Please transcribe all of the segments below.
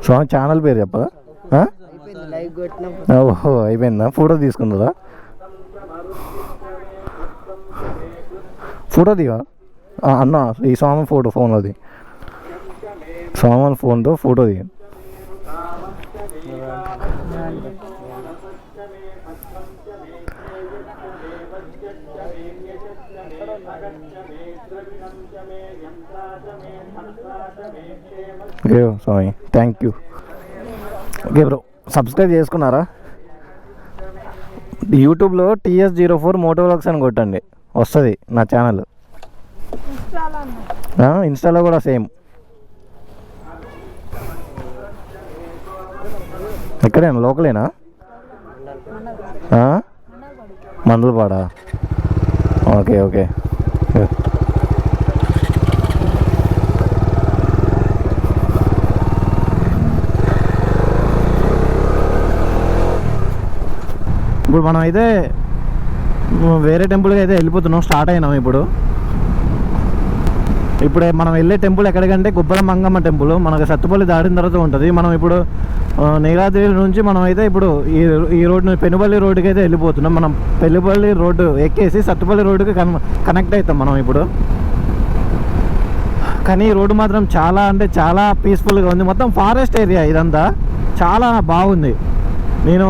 స్వామి channel పేరు చెప్ప. ఓహో అయిపోయిందా? ఫోటో తీసుకుందా? ఫోటో దిగా అన్న, ఈ స్వామి ఫోటో ఫోన్లోది, స్వామి ఫోన్తో ఫోటో దిగా. ఓకే స్వామి, thank you. Okay bro, subscribe చేసుకున్నారా? యూట్యూబ్లో TS04 మోటో వ్లాగ్స్ అని కొట్టండి, వస్తుంది నా ఛానల్. ఇన్స్టాలో కూడా సేమ్. ఎక్కడేనా? లోకలేనా? మందలపాడా? Okay okay. ఇప్పుడు మనం అయితే వేరే టెంపుల్కి అయితే వెళ్ళిపోతున్నాం, స్టార్ట్ అయినాం. ఇప్పుడు మనం వెళ్ళే టెంపుల్ ఎక్కడికంటే గుబ్బల మంగమ్మ టెంపుల్. మనకు సత్తుపల్లి దాటిన తర్వాత ఉంటుంది. మనం ఇప్పుడు నీలాద్రి నుంచి మనం అయితే ఇప్పుడు ఈ రోడ్డు పెనుపల్లి రోడ్డుకి అయితే వెళ్ళిపోతున్నాం. మనం పెనుపల్లి రోడ్డు ఎక్కేసి సత్తుపల్లి రోడ్డుకి కనెక్ట్ అవుతాం మనం ఇప్పుడు. కానీ ఈ రోడ్డు మాత్రం చాలా అంటే చాలా పీస్ఫుల్గా ఉంది. మొత్తం ఫారెస్ట్ ఏరియా ఇదంతా, చాలా బాగుంది. నేను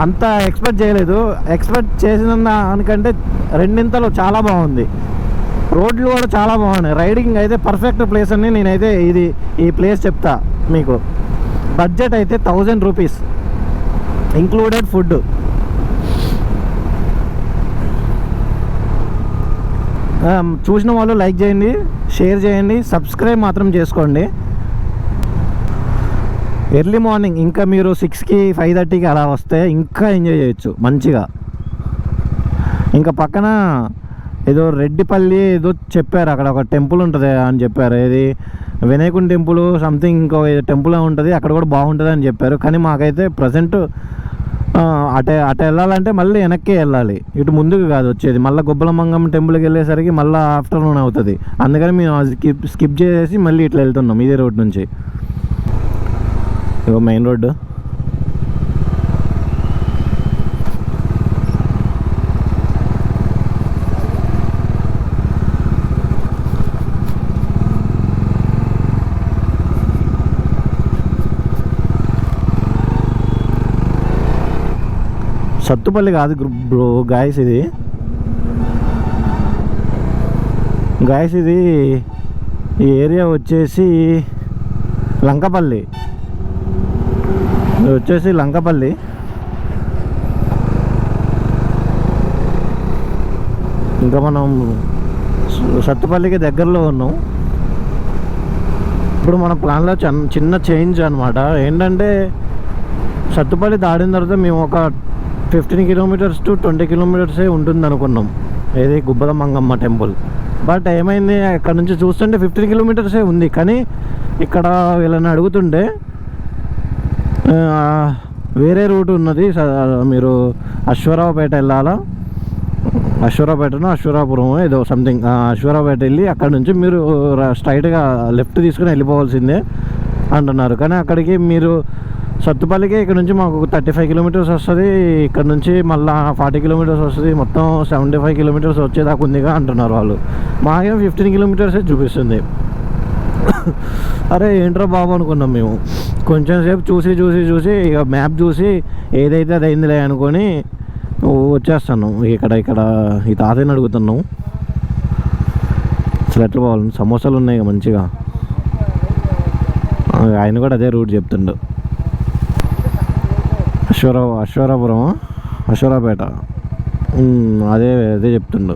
అంత ఎక్స్పెక్ట్ చేయలేదు. ఎక్స్పెక్ట్ చేసిన దానికంటే రెండింతలు చాలా బాగుంది. రోడ్లు కూడా చాలా బాగున్నాయి. రైడింగ్ అయితే పర్ఫెక్ట్ ప్లేస్ అని నేనైతే ఈ ప్లేస్ చెప్తా మీకు. బడ్జెట్ అయితే 1000 రూపీస్ ఇంక్లూడెడ్ ఫుడ్. చూసిన వాళ్ళు లైక్ చేయండి, షేర్ చేయండి, సబ్స్క్రైబ్ మాత్రం చేసుకోండి. ఎర్లీ మార్నింగ్ ఇంకా మీరు 6కి 5:30కి అలా వస్తే ఇంకా ఎంజాయ్ చేయొచ్చు మంచిగా. ఇంకా పక్కన ఏదో రెడ్డిపల్లి ఏదో చెప్పారు, అక్కడ ఒక టెంపుల్ ఉంటుంది అని చెప్పారు. ఇది వినాయకుని టెంపుల్ సంథింగ్, ఇంకో టెంపుల్ ఉంటుంది, అక్కడ కూడా బాగుంటుంది అని చెప్పారు. కానీ మాకైతే ప్రజెంట్ అటు వెళ్ళాలంటే మళ్ళీ వెనక్కి వెళ్ళాలి, ఇటు ముందుకు కాదు వచ్చేది. మళ్ళీ గుబ్బలమంగం టెంపుల్కి వెళ్ళేసరికి మళ్ళీ ఆఫ్టర్నూన్ అవుతుంది. అందుకని మేము స్కిప్ చేసేసి మళ్ళీ ఇట్లా వెళ్తున్నాం ఇదే రోడ్ నుంచి. ఇగో మెయిన్ రోడ్డు. సత్తుపల్లి కాదు బ్రో గాయస్, ఇది ఈ ఏరియా వచ్చేసి లంకపల్లి. లంకపల్లి. ఇంకా మనం సత్తుపల్లికి దగ్గరలో ఉన్నాం. ఇప్పుడు మన ప్లాన్లో చిన్న చేంజ్ అనమాట. ఏంటంటే సత్తుపల్లి దాటిన తర్వాత మేము ఒక 15 కిలోమీటర్స్ to 20 కిలోమీటర్సే ఉంటుంది అనుకున్నాం ఏది గుబ్బల మంగమ్మ టెంపుల్. బట్ ఏమైంది, అక్కడ నుంచి చూస్తుంటే 15 కిలోమీటర్సే ఉంది. కానీ ఇక్కడ వీళ్ళని అడుగుతుంటే వేరే రూట్ ఉన్నది, మీరు అశ్వరావుపేట వెళ్ళాలా, అశ్వరాపురం ఏదో సంథింగ్, అశ్వరావుపేట వెళ్ళి అక్కడ నుంచి మీరు స్ట్రైట్గా లెఫ్ట్ తీసుకుని వెళ్ళిపోవాల్సిందే అంటున్నారు. కానీ అక్కడికి మీరు సత్తుపల్లికి ఇక్కడ నుంచి మాకు 35 కిలోమీటర్స్ వస్తుంది, ఇక్కడ నుంచి మళ్ళీ 40 కిలోమీటర్స్ వస్తుంది, మొత్తం 75 కిలోమీటర్స్ వచ్చేదాకా ఉందిగా అంటున్నారు వాళ్ళు. మాకేం 15 కిలోమీటర్సే చూపిస్తుంది. అరే ఏంట్రా బాబు అనుకున్నాం మేము. కొంచెం సేపు చూసి ఇక మ్యాప్ చూసి ఏదైతే అది అయిందిలే అనుకొని వచ్చేస్తాను. ఇక్కడ ఈ తాతయ్యని అడుగుతున్నాం అసలు ఎట్లా పోవాలి. సమోసాలు ఉన్నాయి మంచిగా, ఆయన కూడా అదే రూట్ చెప్తుండు. అశ్వరావుపేట అదే చెప్తుండు.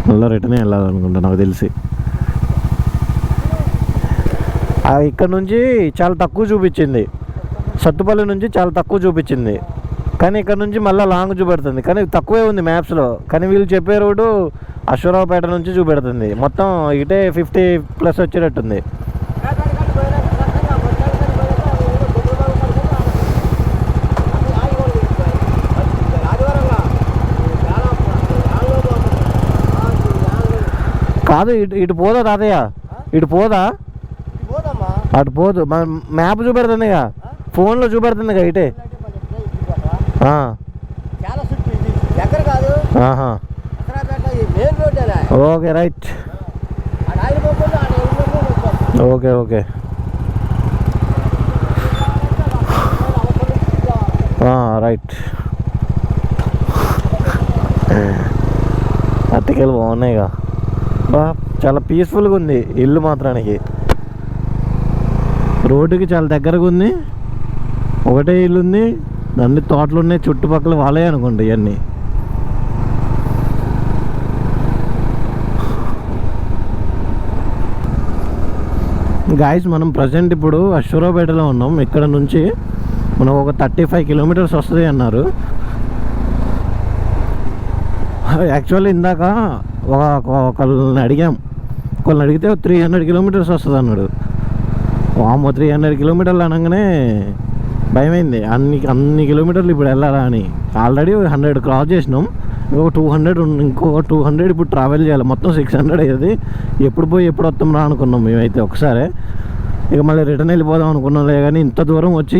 మళ్ళీ రిటర్నే వెళ్ళాలనుకుంటా నాకు తెలిసి. ఇక్కడ నుంచి చాలా తక్కువ చూపించింది, సత్తుపల్లి నుంచి చాలా తక్కువ చూపించింది. కానీ ఇక్కడ నుంచి మళ్ళీ లాంగ్ చూపెడుతుంది, కానీ తక్కువే ఉంది మ్యాప్స్లో. కానీ వీళ్ళు చెప్పే రోడ్డు అశ్వరావుపేట నుంచి చూపెడుతుంది, మొత్తం ఇటే 50+ వచ్చేటట్టుంది. కాదు ఇటు పోదా తాతయ్య, ఇటు పోదా? అటు పోదు, మ్యాప్ చూపెడుతుందిగా, ఫోన్లో చూపెడుతుందిగా ఇటే. Okay right, okay okay right. అట్టికెళ్ళి బాగున్నాయిగా, చాలా పీస్ఫుల్గా ఉంది ఇల్లు మాత్రానికి. రోడ్డుకి చాలా దగ్గరగా ఉంది, ఒకటే ఇల్లు ఉంది, అన్ని తోటలు ఉన్నాయి చుట్టుపక్కల, వాళ్ళే అనుకోండి ఇవన్నీ. గాయస్ మనం ప్రజెంట్ ఇప్పుడు అశ్వరావుపేటలో ఉన్నాం. ఇక్కడ నుంచి మనం ఒక 35 కిలోమీటర్స్ వస్తుంది అన్నారు. యాక్చువల్లీ ఇందాక ఒకళ్ళని అడిగాం, ఒకళ్ళని అడిగితే 300 కిలోమీటర్స్ వస్తుంది అన్నాడు. వామ్మో 300 కిలోమీటర్లు అనగానే భయమైంది. అన్ని కిలోమీటర్లు ఇప్పుడు వెళ్ళాలా అని. ఆల్రెడీ 100 క్రాస్ చేసినాం, ఇంకొక 200 ఇప్పుడు ట్రావెల్ చేయాలి. మొత్తం 600 అయ్యేది. ఎప్పుడు పోయి ఎప్పుడు వస్తాం రా అనుకున్నాం మేమైతే ఒకసారి. ఇక మళ్ళీ రిటర్న్ వెళ్ళిపోదాం అనుకున్నాం. కానీ ఇంత దూరం వచ్చి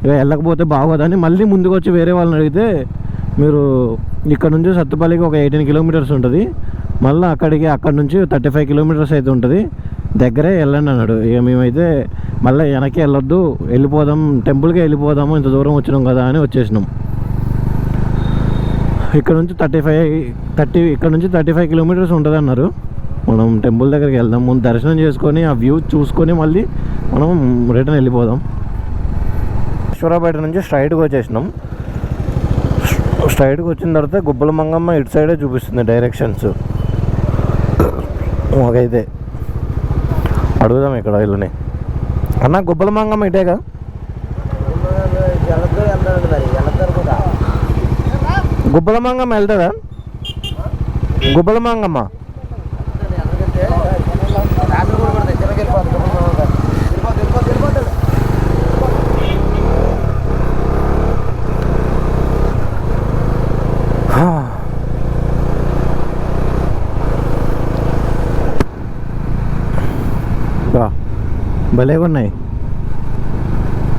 ఇక వెళ్ళకపోతే బాగోదని మళ్ళీ ముందుకు వచ్చి వేరే వాళ్ళని అడిగితే, మీరు ఇక్కడ నుంచి సత్తుపల్లికి ఒక 18 కిలోమీటర్స్ ఉంటుంది, మళ్ళీ అక్కడి నుంచి 35 కిలోమీటర్స్ అయితే ఉంటుంది, దగ్గరే వెళ్ళండి అన్నాడు. ఇక మేమైతే మళ్ళీ వెనక్కి వెళ్ళొద్దు, వెళ్ళిపోదాం, టెంపుల్కి వెళ్ళిపోదాము, ఇంత దూరం వచ్చినాం కదా అని వచ్చేసినాం. ఇక్కడ నుంచి 35 కిలోమీటర్స్ ఉంటుంది అన్నారు. మనం టెంపుల్ దగ్గరికి వెళ్దాం, ముందు దర్శనం చేసుకొని ఆ వ్యూ చూసుకొని మళ్ళీ మనం రిటర్న్ వెళ్ళిపోదాం. అశ్వరావుపేట నుంచి స్ట్రైట్గా వచ్చేసినాం. స్ట్రైట్గా వచ్చిన తర్వాత గుబ్బల మంగమ్మ ఇటు సైడే చూపిస్తుంది డైరెక్షన్స్. మాకైతే అడుగుదాం ఇక్కడ వీళ్ళని, అన్న గుబ్బల మంగమ్మ ఇటేగా? గుబ్బల మంగమ్మ వెళ్తుందా? గుబ్బల మంగమ్మ భలేగా ఉన్నాయి,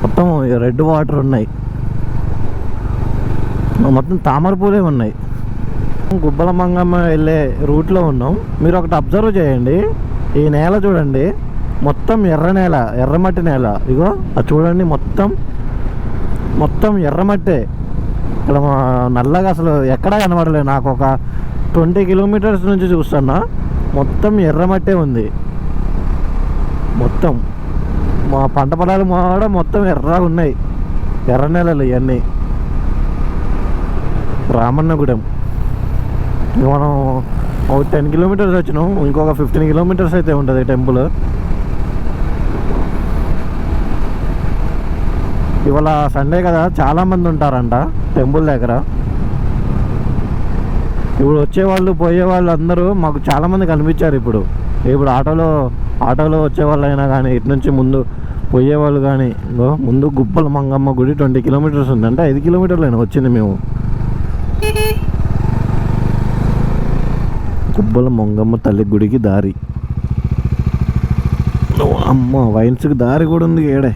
మొత్తం రెడ్ వాటర్ ఉన్నాయి, మొత్తం తామర పూలే ఉన్నాయి. గుబ్బల మంగమ్మ వెళ్ళే రూట్లో ఉన్నాం. మీరు ఒకటి అబ్జర్వ్ చేయండి, ఈ నేల చూడండి, మొత్తం ఎర్ర నేల, ఎర్రమట్టి నేల. ఇగో అది చూడండి, మొత్తం ఎర్రమట్టే. ఇక్కడ నల్లగా అసలు ఎక్కడా కనబడలేదు. నాకు ఒక 20 కిలోమీటర్స్ నుంచి చూస్తున్నా, మొత్తం ఎర్రమట్టే ఉంది. మొత్తం మా పంట పొలాలు కూడా మొత్తం ఎర్రగా ఉన్నాయి, ఎర్ర నేలలు ఇవన్నీ. రామన్నగూడెం మనం ఒక 10 కిలోమీటర్స్ వచ్చినాం, ఇంకొక 15 కిలోమీటర్స్ అయితే ఉంటుంది టెంపుల్. ఇవాళ సండే కదా, చాలామంది ఉంటారంట టెంపుల్ దగ్గర. ఇప్పుడు వచ్చేవాళ్ళు పోయేవాళ్ళు అందరూ మాకు చాలామంది కనిపించారు. ఇప్పుడు ఆటోలో వచ్చేవాళ్ళు అయినా కానీ, ఇటు నుంచి ముందు పోయేవాళ్ళు కానీ. ముందు గుబ్బల మంగమ్మ గుడి 20 కిలోమీటర్స్ ఉందంటే 5 కిలోమీటర్లు అయినా వచ్చింది మేము. గుబ్బల మంగమ్మ తల్లి గుడికి దారి, అమ్మ వైన్స్కి దారి కూడా ఉంది ఏడే.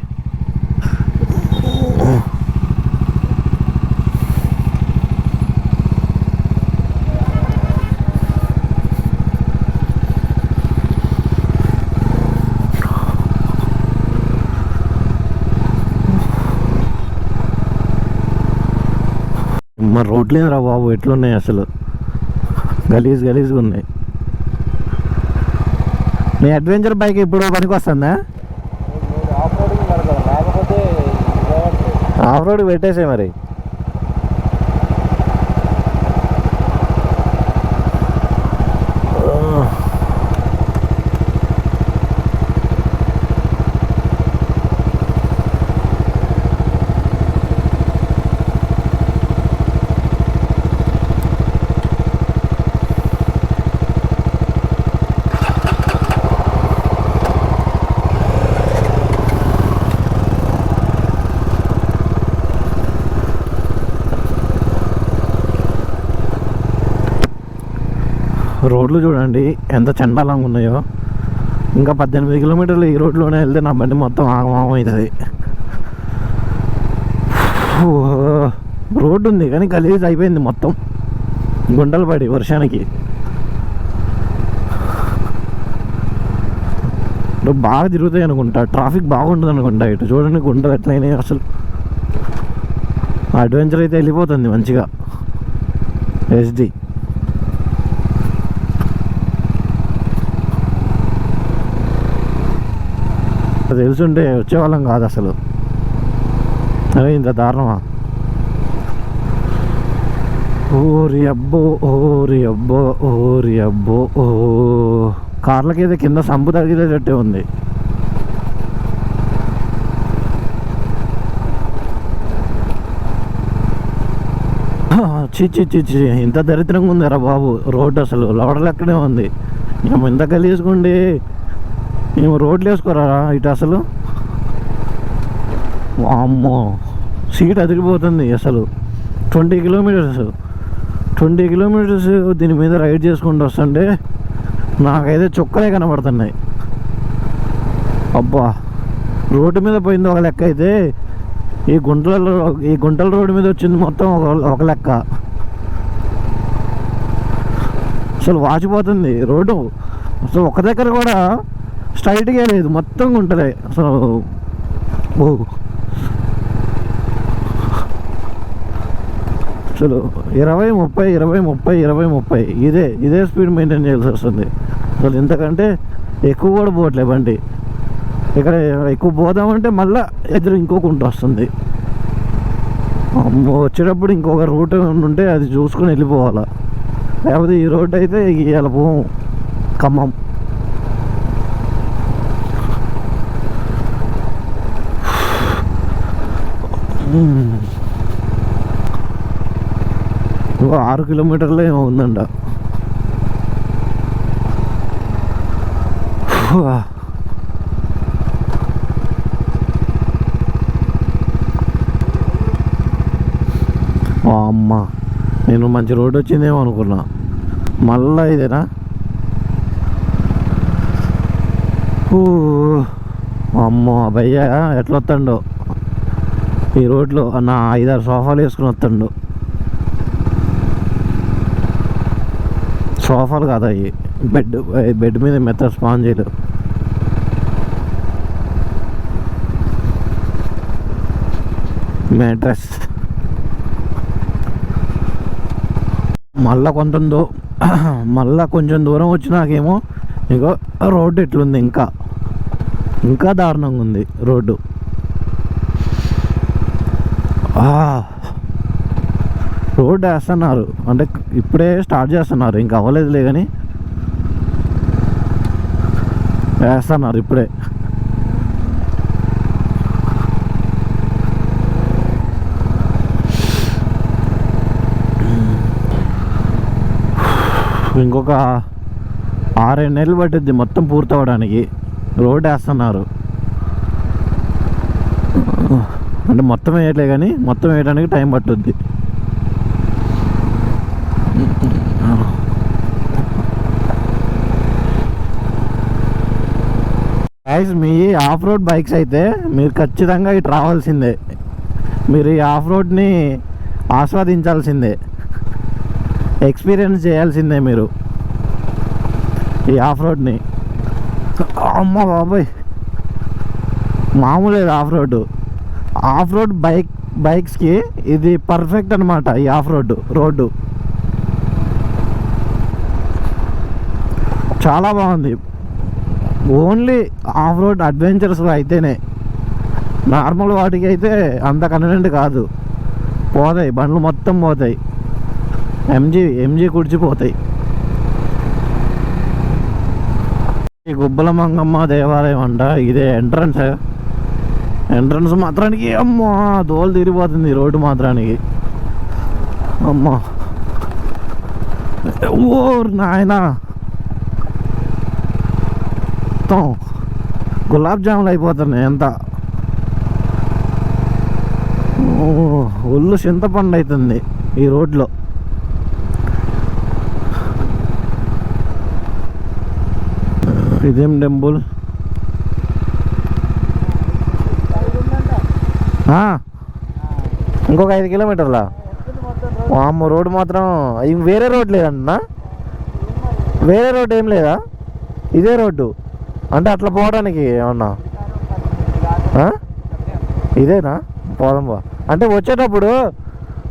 మా రోడ్లేం రా బాబు, ఎట్లున్నాయి అసలు, గలీజ్గా ఉన్నాయి. మీ అడ్వెంచర్ బైక్ ఇప్పుడు పనికి వస్తుందా? ఆఫ్ రోడ్కి పెట్టేసే మరి. రోడ్లు చూడండి ఎంత చండాలంగా ఉన్నాయో. ఇంకా 18 కిలోమీటర్లు ఈ రోడ్లోనే వెళ్తే నా బండి మొత్తం ఆగమాగం అవుతుంది. రోడ్డు ఉంది కానీ గలీజ్ అయిపోయింది మొత్తం, గుంటలు పడి వర్షానికి. బాగా తిరుగుతాయి అనుకుంటా, ట్రాఫిక్ బాగుంటుంది అనుకుంటా. ఇటు చూడండి గుంటలు ఎట్లయినాయి అసలు. అడ్వెంచర్ అయితే వెళ్ళిపోతుంది మంచిగా. ఎస్డి తెలుసుంటే వచ్చేవాళ్ళం కాదు అసలు. అరే ఇంత దారుణమా? ఓరి అబ్బో ఓరి అబ్బో ఓరి అబ్బో. ఓ కార్లకైతే కింద సంపు తగిలేటట్టే ఉంది. చి ఇంత దరిద్రంగా ఉందిరా బాబు రోడ్డు, అసలు లోడలెక్కడే ఉంది. మేము ఇంత గలీసుకుండి మేము రోడ్లు వేసుకోరా ఇటు అసలు. అమ్మో సీట్ అదిరిపోతుంది అసలు. 20 కిలోమీటర్స్ దీని మీద రైడ్ చేసుకుంటూ వస్తుంటే నాకైతే చుక్కలే కనబడుతున్నాయి. అబ్బా రోడ్డు మీద పోయింది ఒక లెక్క అయితే, ఈ గుంటల రోడ్డు మీద వచ్చింది మొత్తం ఒక లెక్క. అసలు వాచిపోతుంది రోడ్డు. అసలు ఒక దగ్గర కూడా స్ట్రైట్గా లేదు, మొత్తం గుంటలే అసలు. అసలు 20-30 ఇదే స్పీడ్ మెయింటైన్ చేయాల్సి వస్తుంది. అసలు ఇంతకంటే ఎక్కువ కూడా పోవట్లే బండి. ఇక్కడ ఎక్కువ పోదామంటే మళ్ళీ ఎదురు ఇంకో గుంట వస్తుంది. వచ్చేటప్పుడు ఇంకొక రూట్ ఉంటే అది చూసుకొని వెళ్ళిపోవాలా, లేకపోతే ఈ రోడ్డు అయితే ఇవాళ పోం ఖమ్మం. ఇంకో 6 కిలోమీటర్లు ఏమో ఉందంట. అమ్మ నేను మంచి రోడ్డు వచ్చిందేమో అనుకున్నా, మళ్ళా ఇదేనా? అమ్మో భయ్యా ఎట్లా వస్తాడో ఈ రోడ్లో. నా 5-6 సోఫాలు వేసుకుని వస్తాడు. సోఫాలు కాదు అవి, బెడ్ మీద మెత్త స్పాంజీలు. మ్యాట్రెస్. మళ్ళా కొంచెం దూరం వచ్చినాకేమో ఇగో రోడ్డు ఎట్లుంది, ఇంకా దారుణంగా ఉంది రోడ్డు. రోడ్డు వేస్తున్నారు అంటే ఇప్పుడే స్టార్ట్ చేస్తున్నారు, ఇంకా అవ్వలేదులే కానీ వేస్తున్నారు ఇప్పుడే. ఇంకొక 6-7 నెలలు పట్టుద్ది మొత్తం పూర్తవడానికి. రోడ్డు వేస్తున్నారు అంటే మొత్తం వేయట్లే కానీ మొత్తం వేయడానికి టైం పట్టుద్ది. Guys me of road bikes అయితే మీరు ఖచ్చితంగా ఇటు రావాల్సిందే. మీరు ఈ ఆఫ్ రోడ్ని ఆస్వాదించాల్సిందే, ఎక్స్పీరియన్స్ చేయాల్సిందే మీరు ఈ ఆఫ్ రోడ్ని. అమ్మ బాబాయ్ మామూలేదు ఆఫ్ రోడ్ బైక్స్కి ఇది పర్ఫెక్ట్ అనమాట. ఈ ఆఫ్ రోడ్డు చాలా బాగుంది. ఓన్లీ ఆఫ్ రోడ్ అడ్వెంచర్స్ అయితేనే, నార్మల్ వాటికి అయితే అంత కన్వీనియంట్ కాదు. పోతాయి బండ్లు మొత్తం పోతాయి, ఎంజీ కుడిచిపోతాయి. ఈ గుబ్బల మంగమ్మ దేవాలయం అంట, ఇదే ఎంట్రన్స్ మాత్రానికి అమ్మా దోలు తిరిగిపోతుంది రోడ్డు మాత్రానికి. అమ్మా ఓ నాయనా మొత్తం గులాబ్ జాములు అయిపోతున్నాయి. ఎంత ఒళ్ళు చింతపండు అవుతుంది ఈ రోడ్లో. ఇదేం టెంపుల్? ఇంకొక 5 కిలోమీటర్లా? అమ్మ, రోడ్డు మాత్రం వేరే రోడ్ లేదన్నా? వేరే రోడ్డు ఏం లేదా? ఇదే రోడ్డు అంటే అట్లా పోవడానికి ఏమన్నా? ఇదేనా? పోదాం బా. అంటే వచ్చేటప్పుడు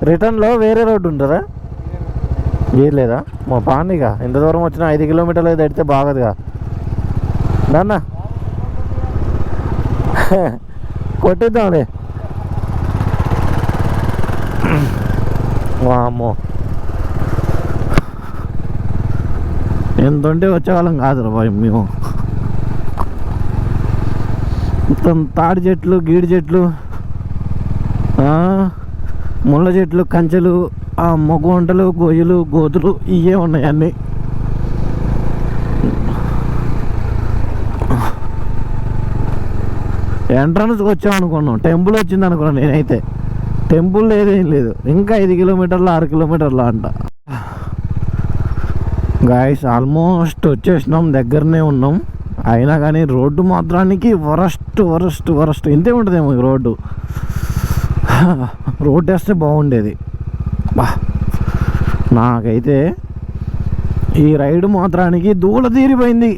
రిటర్న్లో వేరే రోడ్డు ఉంటుందా? ఏది లేదా? మా పాండిగా ఇంత దూరం వచ్చిన 5 కిలోమీటర్లు తడితే బాగదుగా. దాన్నా కొట్టిద్దాంలే. వామ్మో, ఎంత ఉంటే వచ్చేవాళ్ళం కాదు రా బాయ్ మేము. మొత్తం తాడి చెట్లు, గీడి చెట్లు, ముళ్ళ చెట్లు, కంచెలు, మొగ్గు వంటలు, గొయ్యలు, గోతులు ఇవే ఉన్నాయి అన్నీ. ఎంట్రన్స్కి వచ్చామనుకున్నాం, టెంపుల్ వచ్చింది అనుకున్నాను నేనైతే. టెంపుల్ లేదేం లేదు. ఇంకా 5 కిలోమీటర్లు 6 కిలోమీటర్లు అంట. గాయస్ ఆల్మోస్ట్ వచ్చేసినాం, దగ్గరనే ఉన్నాం. అయినా కానీ రోడ్డు మాత్రానికి వరస్ట్ ఇంతే ఉంటుందేమో ఈ రోడ్డు. రోడ్డు వేస్తే బాగుండేది. బా, నాకైతే ఈ రైడ్ మాత్రానికి దూల తీరిపోయింది.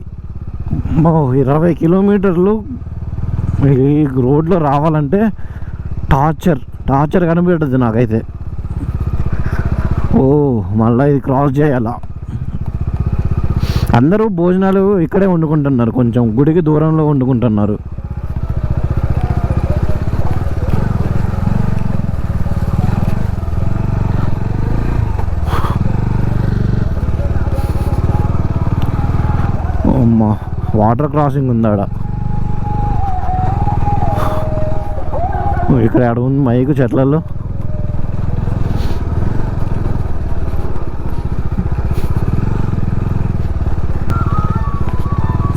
20 కిలోమీటర్లు ఈ రోడ్లో రావాలంటే టార్చర్ కనిపెట్టదు నాకైతే. మళ్ళీ ఇది క్రాస్ చేయాలా. అందరూ భోజనాలు ఇక్కడే వండుకుంటున్నారు, కొంచెం గుడికి దూరంలో వండుకుంటున్నారు. అమ్మా, వాటర్ క్రాసింగ్ ఉంది ఆడ. ఇక్కడ ఆడ ఉంది మైకు చెట్లలో.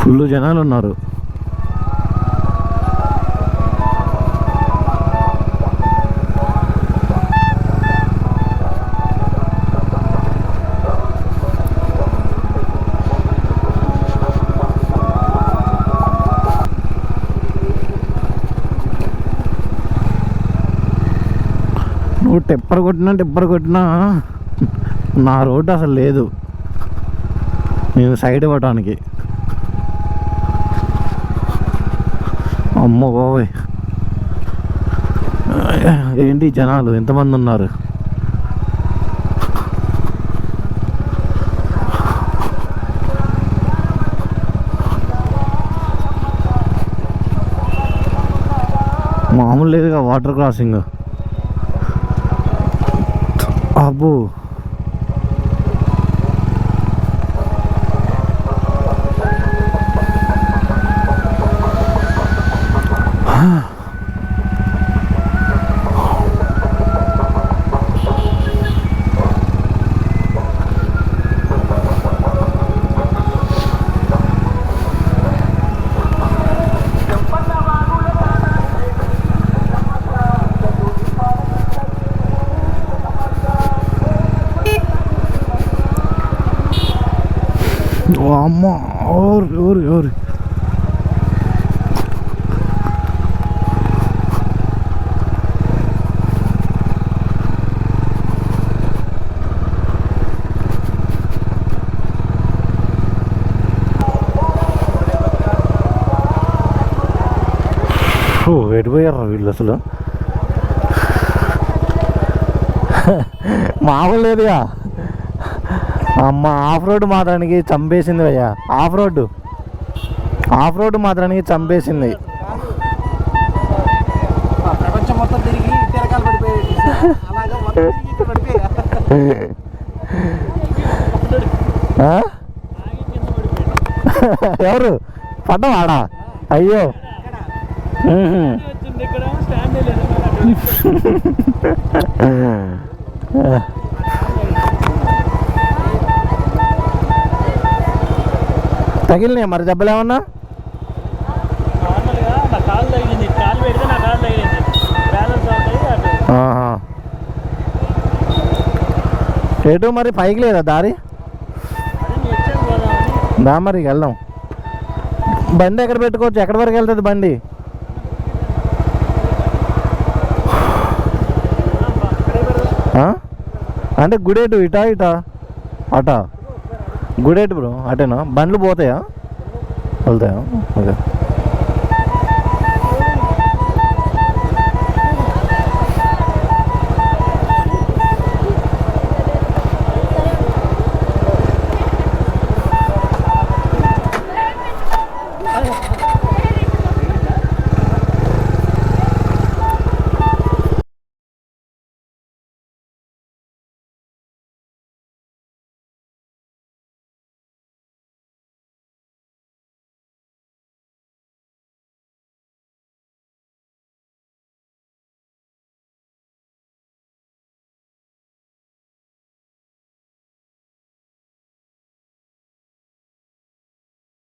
ఫుల్ జనాలు ఉన్నారు. నువ్వు టెప్పర్ కొట్టినా నా రోడ్డు అసలు లేదు నేను సైడ్ ఇవ్వటానికి. అమ్మో బాబోయ్, ఏంటి జనాలు ఎంతమంది ఉన్నారు. మామూలు లేదుగా వాటర్ క్రాసింగ్. అబ్బో, అమ్మ, ఎవరు ఎడిపోయారు వీళ్ళు అసలు. మామూలు లేదుగా. అమ్మ, ఆఫ్ రోడ్ మాత్రానికి చంపేసింది భయ్యా. ఆఫ్ రోడ్ మాత్రానికి చంపేసింది. ఎవరు పడ్డవాడా? అయ్యో, తగిలినాయి మరి దెబ్బలు ఏమన్నా? ఎటు మరి పైకి లేదా దారి? దా మరి వెళ్దాం. బండి ఎక్కడ పెట్టుకోవచ్చు? ఎక్కడి వరకు వెళ్తుంది బండి? అంటే గుడేటు ఇటా అటా గుడేటు బ్రో, అటేనా? బండ్లు పోతాయా? వెళ్తాయా? ఓకే.